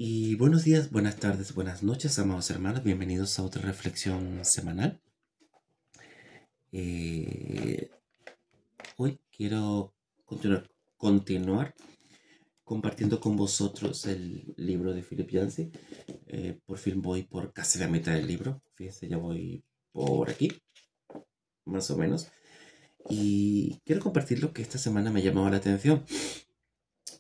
Y buenos días, buenas tardes, buenas noches, amados hermanos. Bienvenidos a otra reflexión semanal. Eh, Hoy quiero continuar compartiendo con vosotros el libro de Philip Yancey. Por fin voy por casi la mitad del libro. Fíjense, ya voy por aquí, más o menos. Y quiero compartir lo que esta semana me llamó la atención.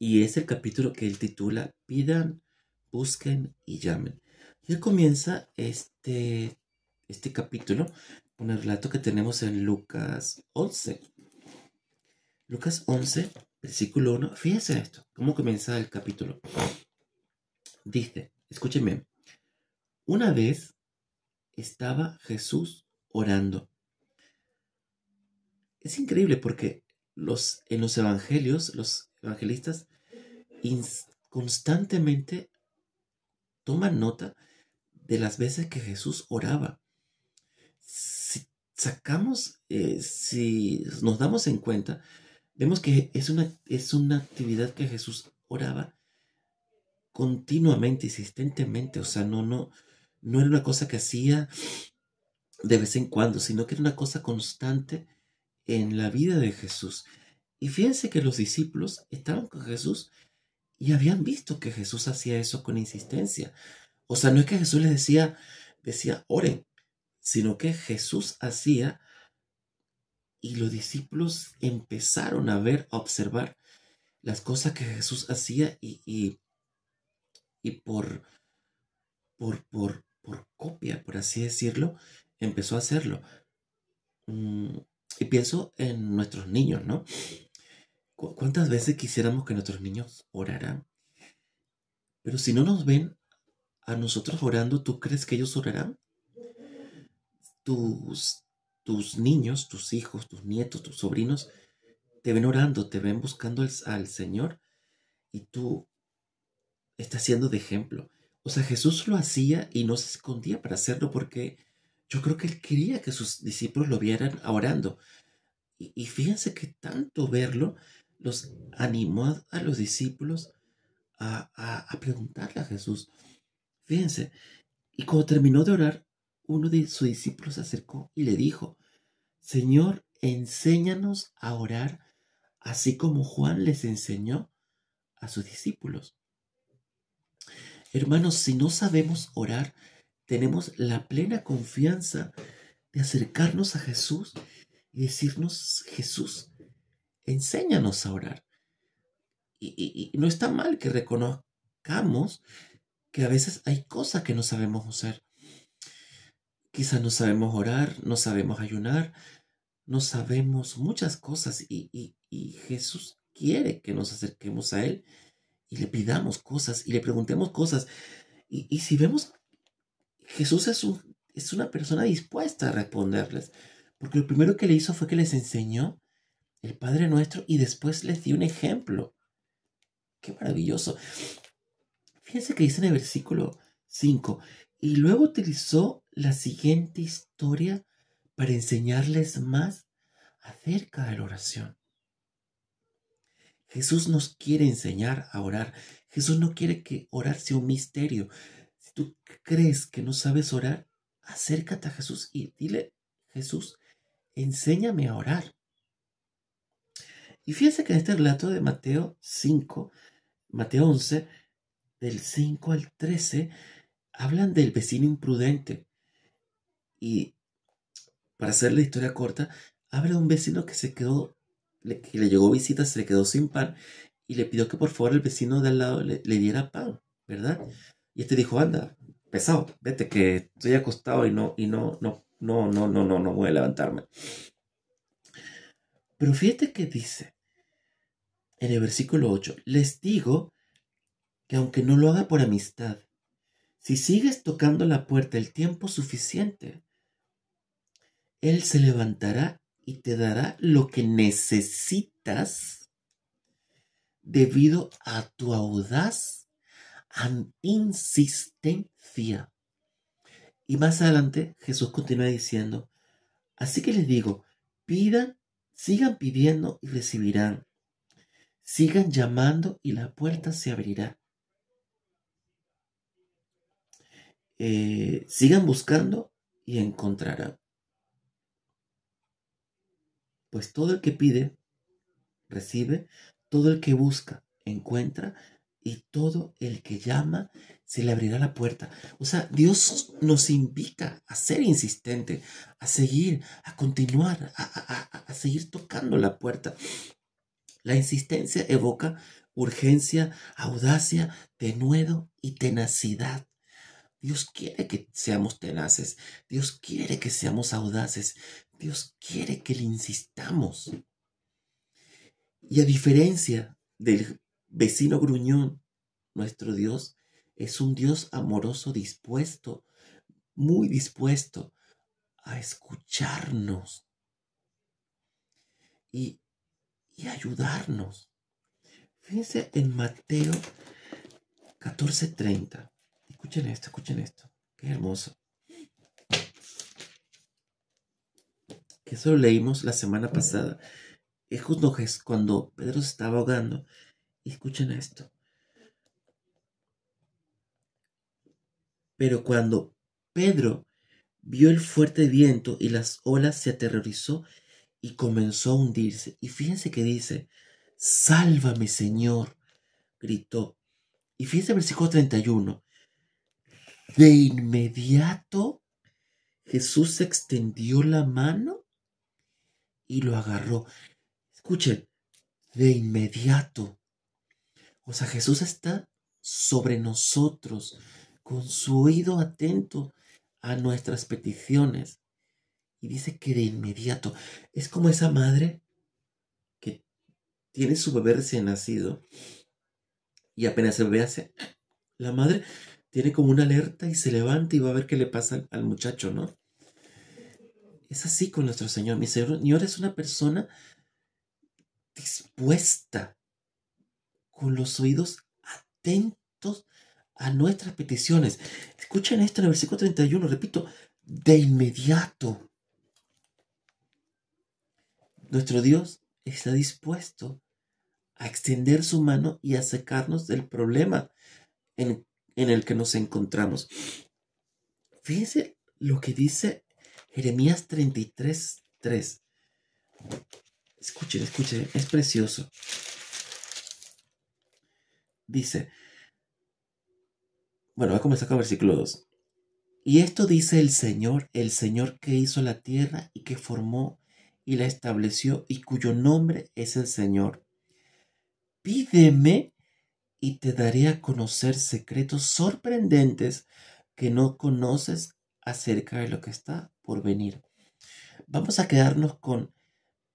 Y es el capítulo que él titula Pidan, busquen y llamen. Y él comienza este capítulo con el relato que tenemos en Lucas 11. Lucas 11, versículo 1. Fíjense esto, cómo comienza el capítulo. Dice, escúchenme, una vez estaba Jesús orando. Es increíble porque en los evangelios, los evangelistas constantemente toman nota de las veces que Jesús oraba. Si nos damos en cuenta, vemos que es una actividad que Jesús oraba continuamente, insistentemente. O sea, no era una cosa que hacía de vez en cuando, sino que era una cosa constante en la vida de Jesús. Y fíjense que los discípulos estaban con Jesús y habían visto que Jesús hacía eso con insistencia. O sea, no es que Jesús les decía, oren, sino que Jesús hacía y los discípulos empezaron a ver, a observar las cosas que Jesús hacía y por copia, por así decirlo, empezó a hacerlo. Y pienso en nuestros niños, ¿no? ¿Cuántas veces quisiéramos que nuestros niños oraran? Pero si no nos ven a nosotros orando, ¿tú crees que ellos orarán? Tus, tus niños, tus hijos, tus nietos, tus sobrinos, te ven orando, te ven buscando al Señor y tú estás siendo de ejemplo. O sea, Jesús lo hacía y no se escondía para hacerlo porque yo creo que él quería que sus discípulos lo vieran orando. Y fíjense que tanto verlo los animó a los discípulos a preguntarle a Jesús. Fíjense, y cuando terminó de orar, uno de sus discípulos se acercó y le dijo, Señor, enséñanos a orar así como Juan les enseñó a sus discípulos. Hermanos, si no sabemos orar, tenemos la plena confianza de acercarnos a Jesús y decirnos, Jesús, enséñanos a orar. Y no está mal que reconozcamos que a veces hay cosas que no sabemos hacer. Quizás no sabemos orar, no sabemos ayunar, no sabemos muchas cosas y Jesús quiere que nos acerquemos a Él y le pidamos cosas y le preguntemos cosas. Y si vemos, Jesús es una persona dispuesta a responderles, porque lo primero que le hizo fue que les enseñó el Padre Nuestro y después les dio un ejemplo. ¡Qué maravilloso! Fíjense que dice en el versículo 5, y luego utilizó la siguiente historia para enseñarles más acerca de la oración. Jesús nos quiere enseñar a orar. Jesús no quiere que orar sea un misterio. Si tú crees que no sabes orar, acércate a Jesús y dile, Jesús, enséñame a orar. Y fíjense que en este relato de Mateo 5, Mateo 11, del 5 al 13, hablan del vecino imprudente. Y para hacer la historia corta, habla de un vecino que que le llegó visita, se le quedó sin pan y le pidió que por favor el vecino de al lado le diera pan, ¿verdad? Y este dijo, anda, pesado, vete que estoy acostado no voy a levantarme. Pero fíjate que dice en el versículo 8, les digo que aunque no lo haga por amistad, si sigues tocando la puerta el tiempo suficiente, Él se levantará y te dará lo que necesitas debido a tu audaz insistencia. Y más adelante Jesús continúa diciendo, así que les digo, pidan, sigan pidiendo y recibirán. Sigan llamando y la puerta se abrirá. sigan buscando y encontrarán. Pues todo el que pide, recibe, todo el que busca, encuentra, y todo el que llama, se le abrirá la puerta. O sea, Dios nos invita a ser insistente, a seguir, a continuar, a seguir tocando la puerta. La insistencia evoca urgencia, audacia, denuedo y tenacidad. Dios quiere que seamos tenaces. Dios quiere que seamos audaces. Dios quiere que le insistamos. Y a diferencia del vecino gruñón, nuestro Dios es un Dios amoroso, dispuesto, muy dispuesto a escucharnos y, y ayudarnos. Fíjense en Mateo 14:30. Escuchen esto. Qué hermoso. Que eso lo leímos la semana pasada. Es justo cuando Pedro se estaba ahogando. Y escuchen esto. Pero cuando Pedro vio el fuerte viento y las olas, se aterrorizó y comenzó a hundirse. Y fíjense que dice, sálvame, Señor, gritó. Y fíjense el versículo 31. De inmediato Jesús extendió la mano y lo agarró. Escuchen, de inmediato. O sea, Jesús está sobre nosotros, con su oído atento a nuestras peticiones. Y dice que de inmediato. Es como esa madre que tiene su bebé recién nacido y apenas el bebé hace, la madre tiene como una alerta y se levanta y va a ver qué le pasa al muchacho, ¿no? Es así con nuestro Señor. Mi Señor es una persona dispuesta, con los oídos atentos a nuestras peticiones. Escuchen esto en el versículo 31, repito, de inmediato. Nuestro Dios está dispuesto a extender su mano y a sacarnos del problema en el que nos encontramos. Fíjense lo que dice Jeremías 33:3. Escuchen, es precioso. Dice, bueno, voy a comenzar con el versículo 2. Y esto dice el Señor que hizo la tierra y que formó y la estableció y cuyo nombre es el Señor. Pídeme y te daré a conocer secretos sorprendentes que no conoces acerca de lo que está por venir. Vamos a quedarnos con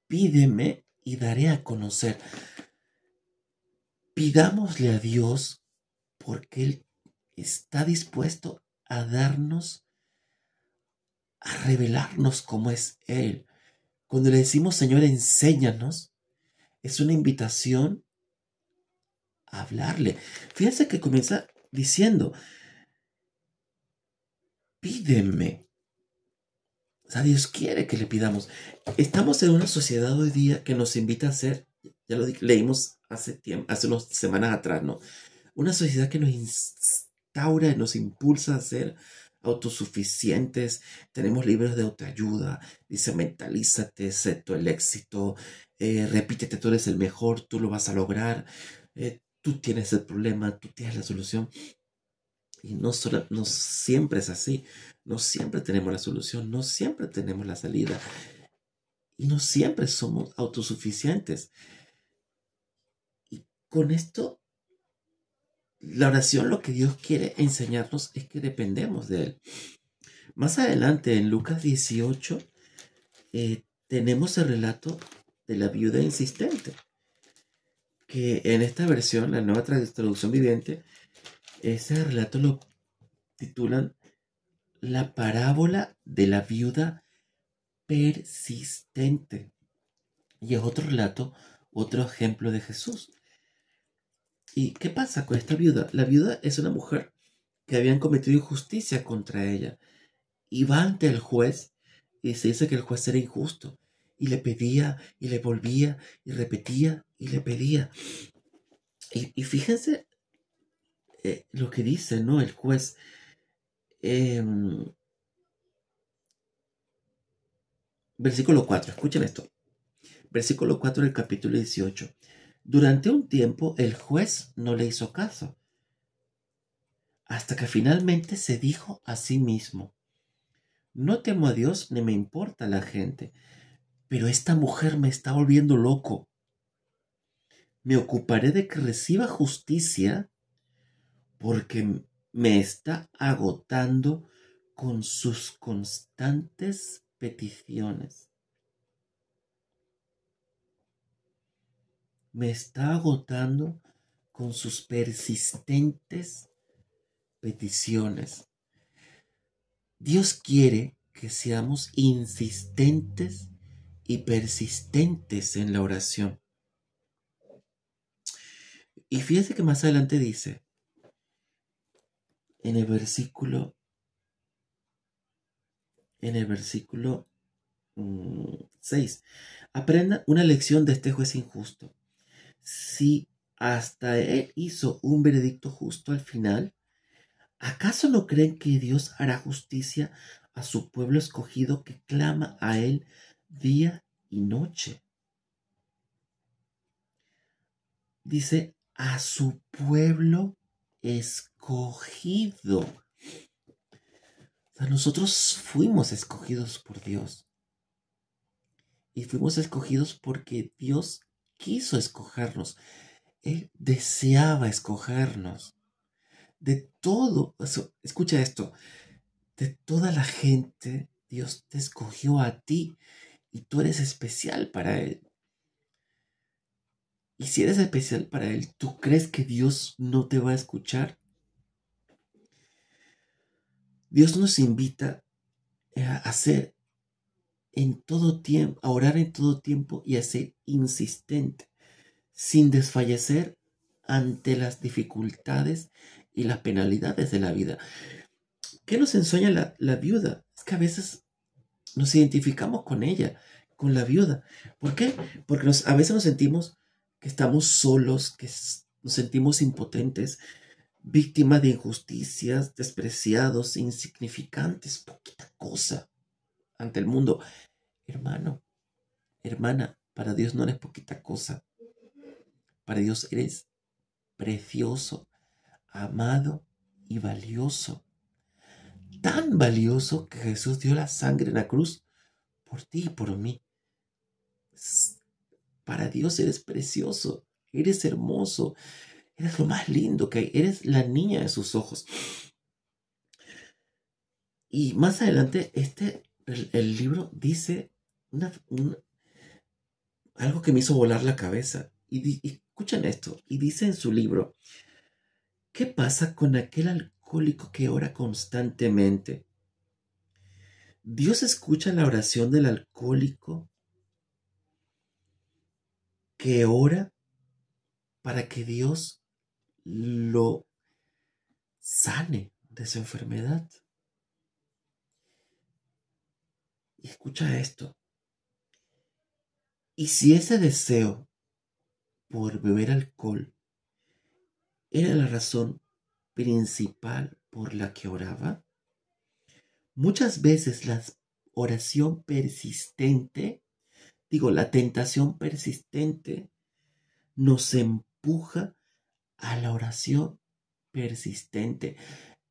pídeme y daré a conocer. Pidámosle a Dios porque Él está dispuesto a darnos, a revelarnos cómo es Él. Cuando le decimos, Señor, enséñanos, es una invitación a hablarle. Fíjense que comienza diciendo, pídeme. O sea, Dios quiere que le pidamos. Estamos en una sociedad hoy día que nos invita a ser, ya lo leímos hace unas semanas atrás, ¿no? Una sociedad que nos instaura, nos impulsa a ser autosuficientes. Tenemos libros de autoayuda. Dice, mentalízate, sé tú el éxito. Repítete, tú eres el mejor, tú lo vas a lograr. Tú tienes el problema, tú tienes la solución. Y no siempre es así. No siempre tenemos la solución, no siempre tenemos la salida. Y no siempre somos autosuficientes. Y con esto, la oración, lo que Dios quiere enseñarnos es que dependemos de Él. Más adelante, en Lucas 18, tenemos el relato de la viuda insistente, que en esta versión, la nueva traducción viviente, ese relato lo titulan La parábola de la viuda persistente. Y es otro relato, otro ejemplo de Jesús. ¿Y qué pasa con esta viuda? La viuda es una mujer que habían cometido injusticia contra ella. Y va ante el juez y se dice que el juez era injusto. Y le pedía y le volvía y repetía y le pedía. Y fíjense lo que dice, ¿no? El juez. Versículo 4, escuchen esto. Versículo 4 del capítulo 18. Durante un tiempo el juez no le hizo caso, hasta que finalmente se dijo a sí mismo: no temo a Dios ni me importa la gente, pero esta mujer me está volviendo loco. Me ocuparé de que reciba justicia porque me está agotando con sus constantes peticiones. Me está agotando con sus persistentes peticiones. Dios quiere que seamos insistentes y persistentes en la oración. Y fíjese que más adelante dice, en el versículo 6, aprenda una lección de este juez injusto. Si hasta él hizo un veredicto justo al final, ¿acaso no creen que Dios hará justicia a su pueblo escogido que clama a él día y noche? Dice, a su pueblo escogido. O sea, nosotros fuimos escogidos por Dios. Y fuimos escogidos porque Dios quiso escogernos. Él deseaba escogernos. De todo, escucha esto, de toda la gente, Dios te escogió a ti y tú eres especial para Él. Y si eres especial para Él, ¿tú crees que Dios no te va a escuchar? Dios nos invita a hacer en todo tiempo, a orar en todo tiempo y a ser insistente, sin desfallecer ante las dificultades y las penalidades de la vida. ¿Qué nos enseña la viuda? Es que a veces nos identificamos con ella, con la viuda. ¿Por qué? Porque a veces nos sentimos que estamos solos, que nos sentimos impotentes, víctimas de injusticias, despreciados, insignificantes, poquita cosa ante el mundo. Hermano, hermana, para Dios no eres poquita cosa. Para Dios eres precioso, amado y valioso. Tan valioso que Jesús dio la sangre en la cruz por ti y por mí. Para Dios eres precioso, eres hermoso, eres lo más lindo que hay, eres la niña de sus ojos. Y más adelante, el libro dice algo que me hizo volar la cabeza. Y escuchen esto, y dice en su libro, ¿qué pasa con aquel alcohólico que ora constantemente? Dios escucha la oración del alcohólico que ora para que Dios lo sane de su enfermedad. Y escucha esto. Y si ese deseo por beber alcohol era la razón principal por la que oraba, muchas veces la oración persistente, la tentación persistente, nos empuja a la oración persistente.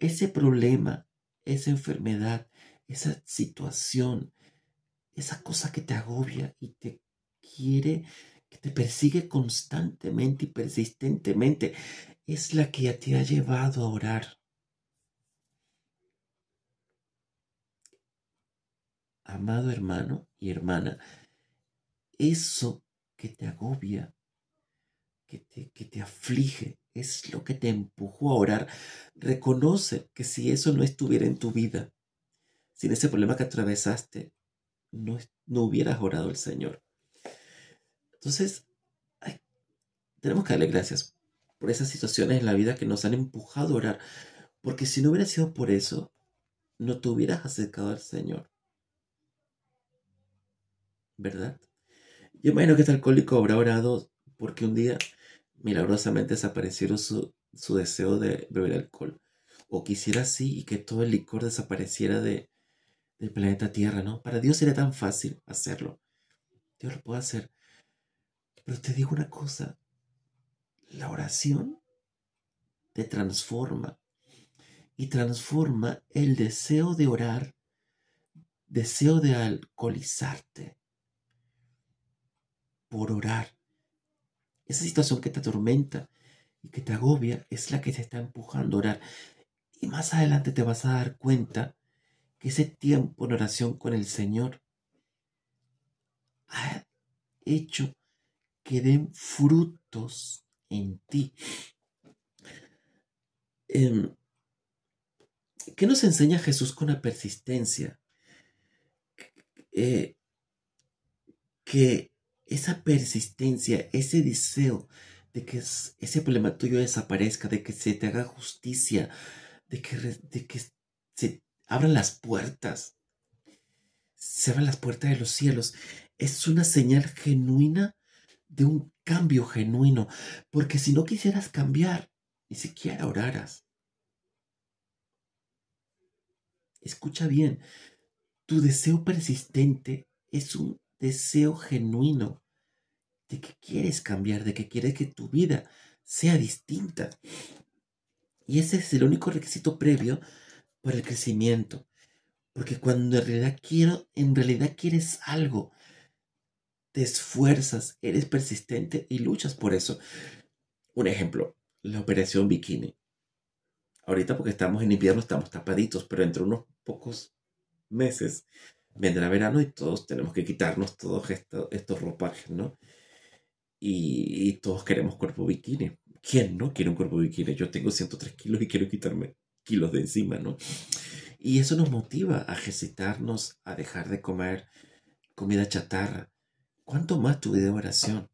Ese problema, esa enfermedad, esa situación, esa cosa que te agobia y te quiere, que te persigue constantemente y persistentemente, es la que te ha llevado a orar. Amado hermano y hermana, eso que te agobia, que te aflige, es lo que te empujó a orar. Reconoce que si eso no estuviera en tu vida, sin ese problema que atravesaste, no hubieras orado al Señor. Entonces, tenemos que darle gracias por esas situaciones en la vida que nos han empujado a orar, porque si no hubiera sido por eso, no te hubieras acercado al Señor, ¿verdad? Yo imagino que este alcohólico habrá orado porque un día milagrosamente desaparecieron su deseo de beber alcohol. O quisiera así y que todo el licor desapareciera del planeta Tierra, ¿no? Para Dios sería tan fácil hacerlo. Dios lo puede hacer. Pero te digo una cosa, la oración te transforma y transforma el deseo de orar, deseo de alcoholizarte por orar. Esa situación que te atormenta y que te agobia es la que te está empujando a orar. Y más adelante te vas a dar cuenta que ese tiempo en oración con el Señor ha hecho que den frutos en ti. ¿Qué nos enseña Jesús con la persistencia? Eh, que esa persistencia, ese deseo de que ese problema tuyo desaparezca, de que se te haga justicia, de que se abran las puertas, se abran las puertas de los cielos, es una señal genuina de un cambio genuino, porque si no quisieras cambiar, ni siquiera oraras. Escucha bien, tu deseo persistente es un deseo genuino de que quieres cambiar, de que quieres que tu vida sea distinta. Y ese es el único requisito previo para el crecimiento. Porque cuando en realidad quieres algo, te esfuerzas, eres persistente y luchas por eso. Un ejemplo, la operación bikini. Ahorita porque estamos en invierno estamos tapaditos, pero entre unos pocos meses vendrá verano y todos tenemos que quitarnos todos estos ropajes, ¿no? Y todos queremos cuerpo bikini. ¿Quién no quiere un cuerpo bikini? Yo tengo 103 kilos y quiero quitarme kilos de encima, ¿no? Y eso nos motiva a ejercitarnos, a dejar de comer comida chatarra. ¿Cuánto más tu vida de oración?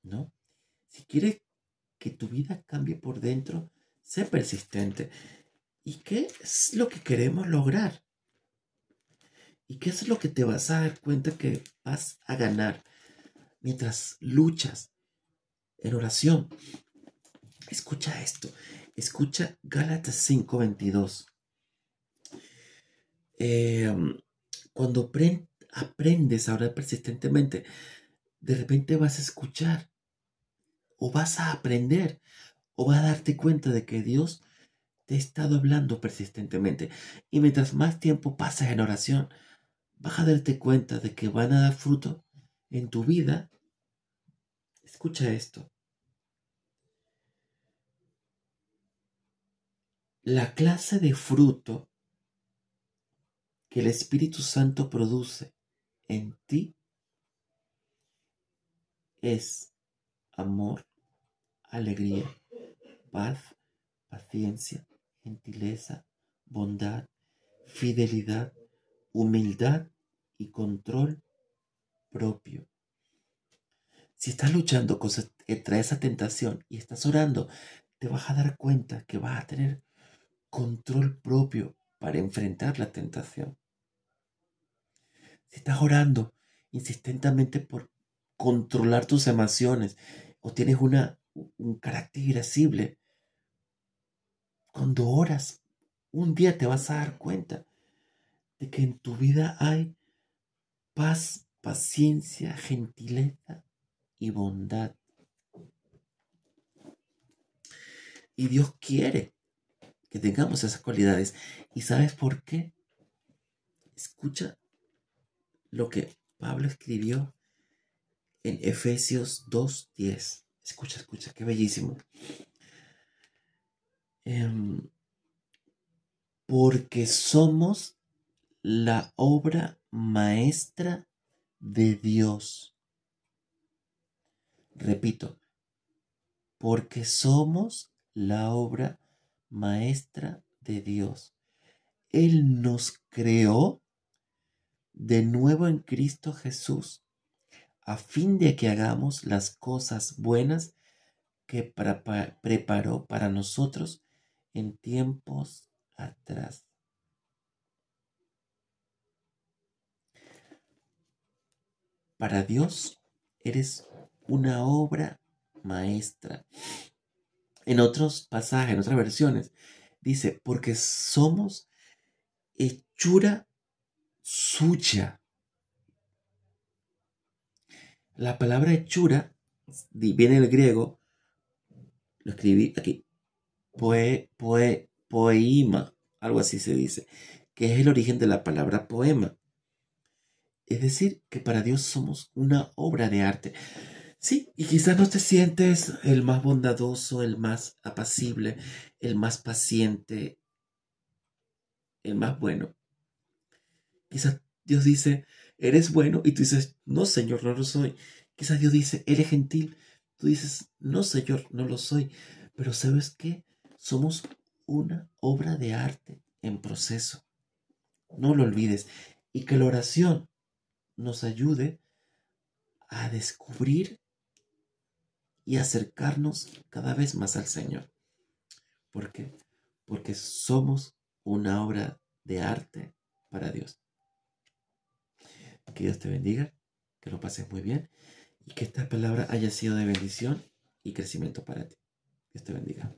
¿No? Si quieres que tu vida cambie por dentro, sé persistente. ¿Y qué es lo que queremos lograr? ¿Y qué es lo que te vas a dar cuenta que vas a ganar mientras luchas en oración? Escucha esto. Escucha Gálatas 5:22. Cuando aprendes a orar persistentemente, de repente vas a escuchar o vas a aprender o vas a darte cuenta de que Dios te ha estado hablando persistentemente. Y mientras más tiempo pasas en oración, vas a darte cuenta de que van a dar fruto en tu vida. Escucha esto. La clase de fruto que el Espíritu Santo produce en ti es amor, alegría, paz, paciencia, gentileza, bondad, fidelidad, humildad y control propio. Si estás luchando contra esa tentación y estás orando, te vas a dar cuenta que vas a tener control propio para enfrentar la tentación. Si estás orando insistentemente por controlar tus emociones o tienes un carácter irascible, cuando oras, un día te vas a dar cuenta de que en tu vida hay paz, paciencia, gentileza y bondad. Y Dios quiere que tengamos esas cualidades. ¿Y sabes por qué? Escucha lo que Pablo escribió en Efesios 2:10. Escucha, qué bellísimo. Porque somos la obra maestra de Dios. Repito, porque somos la obra maestra de Dios. Él nos creó de nuevo en Cristo Jesús, a fin de que hagamos las cosas buenas que preparó para nosotros en tiempos atrás. Para Dios eres una obra maestra. En otros pasajes, en otras versiones, Dice, porque somos hechura suya. La palabra hechura viene del griego, lo escribí aquí, poema, algo así se dice, que es el origen de la palabra poema. Es decir, que para Dios somos una obra de arte. Sí, y quizás no te sientes el más bondadoso, el más apacible, el más paciente, el más bueno. Quizás Dios dice, eres bueno, y tú dices, no, Señor, no lo soy. Quizás Dios dice, eres gentil. Tú dices, no, Señor, no lo soy. Pero ¿sabes qué? Somos una obra de arte en proceso. No lo olvides. Y que la oración nos ayude a descubrir y acercarnos cada vez más al Señor. ¿Por qué? Porque somos una obra de arte para Dios. Que Dios te bendiga, que lo pases muy bien y que esta palabra haya sido de bendición y crecimiento para ti. Dios te bendiga.